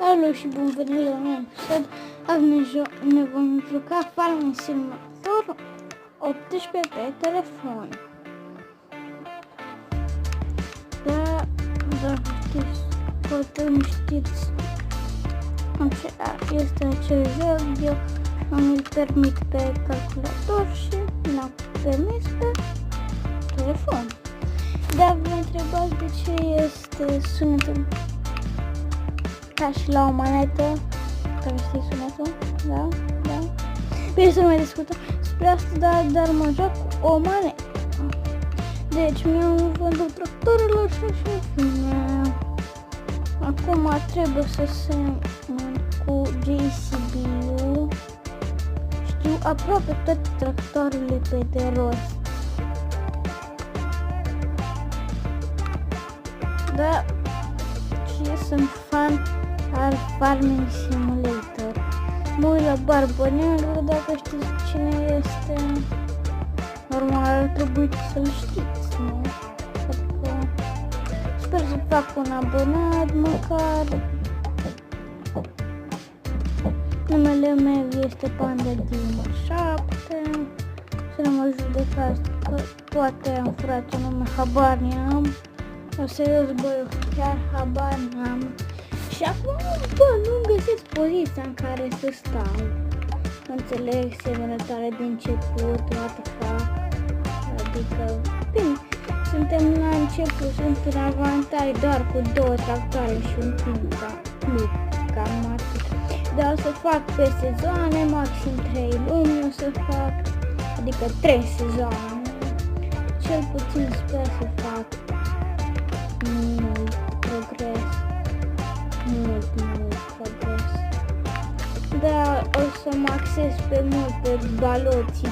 Alo și bun venit la un episod. Azi ne vom juca Farming Simulator 18 pe telefon. Da, dacă știți, poate nu știți ce este acel joc, eu îmi permit pe calculator și l-am permis pe telefon. Dar vă întrebați de ce este sunetul ca și la o manetă, care știi sunetul? Da? Bine, să nu mai discutăm despre asta, dar mă joc cu o manetă. Deci mi-am vândut tractorilor și așa fine. Acum trebuie să semăn cu JCB-ul. Știu aproape toate tractoarele pe de rost. Da, și eu sunt fan al Farming Simulator. Mă uit la Barbă Neagră, dacă știți cine este, normal ar trebui să-l știți, nu? Sper să fac un abonat măcar. Numele meu este Panda Gamer 7. Să nu mă judecați că poate am furat un nume, habar n-am. O serios, bă, chiar habar n-am. Și acum, bă, nu găsesc poziția în care să stau. Înțeleg semănătoare de început, what the fuck. Adică, bine, suntem la început, sunt în avantaj doar cu 2 tractoare și un plug, cam atât. Dar o să fac pe sezoane, maxim 3 luni o să fac, adică 3 sezoane. Cel puțin sper să fac mult progres. Da, o să mă axez pe mult pe baloții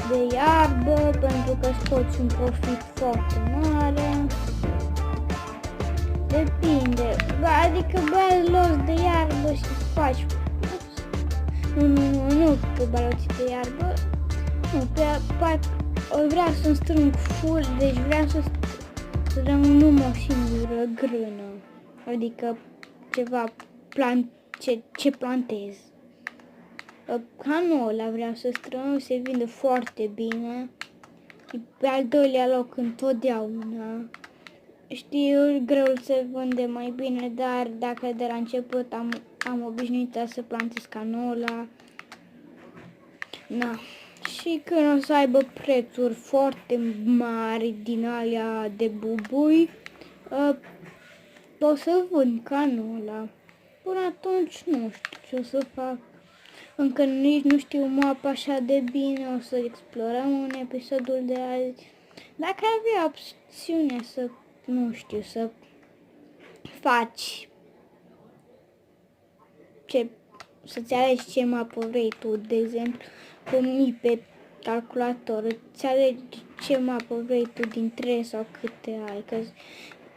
de iarbă, pentru că scoți un profit foarte mare. Depinde, adică baloți de iarbă și faci. Nu pe baloții de iarbă, nu, vreau să-mi strâng full, deci vreau să strâng numai o singură grână, adică ceva ce plantez. Canola vreau să strâng, se vinde foarte bine, e pe al doilea loc întotdeauna. Știu, greu se vinde mai bine, dar dacă de la început am obișnuit să plantez canola, na. Și când o să aibă prețuri foarte mari din alea de bubui, o să vând canola. Până atunci nu știu ce o să fac. Încă nici nu știu mapa așa de bine, o să explorăm în episodul de azi. Dacă avea opțiunea să, nu știu, să faci să-ți alegi ce mapă vrei tu, de exemplu, cum e pe calculator, îți alegi ce mapă vrei tu din 3 sau câte ai. Că,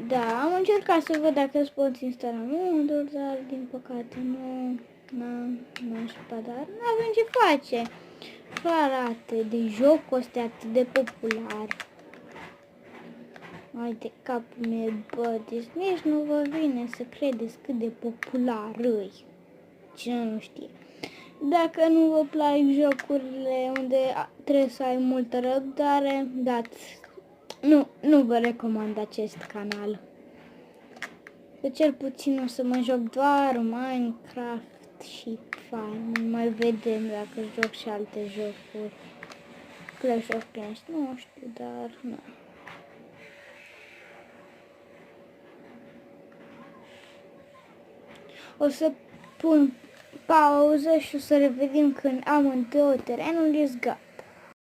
da, am încercat să văd dacă îți poți instala moduri, dar din păcate n-am știut, dar n-avem ce face. Frate, de jocul ăsta atât de popular. Hai de capul meu, bă, deci nici nu vă vine să credeți cât de popular îi. Cine nu știe. Dacă nu vă plac jocurile unde trebuie să ai multă răbdare, nu vă recomand acest canal. Că cel puțin o să mă joc doar Minecraft și Farm. Mai vedem dacă joc și alte jocuri. Clash of Clans, nu știu, dar nu. O să pun pauză și o să revedem când amândouă terenul is gata.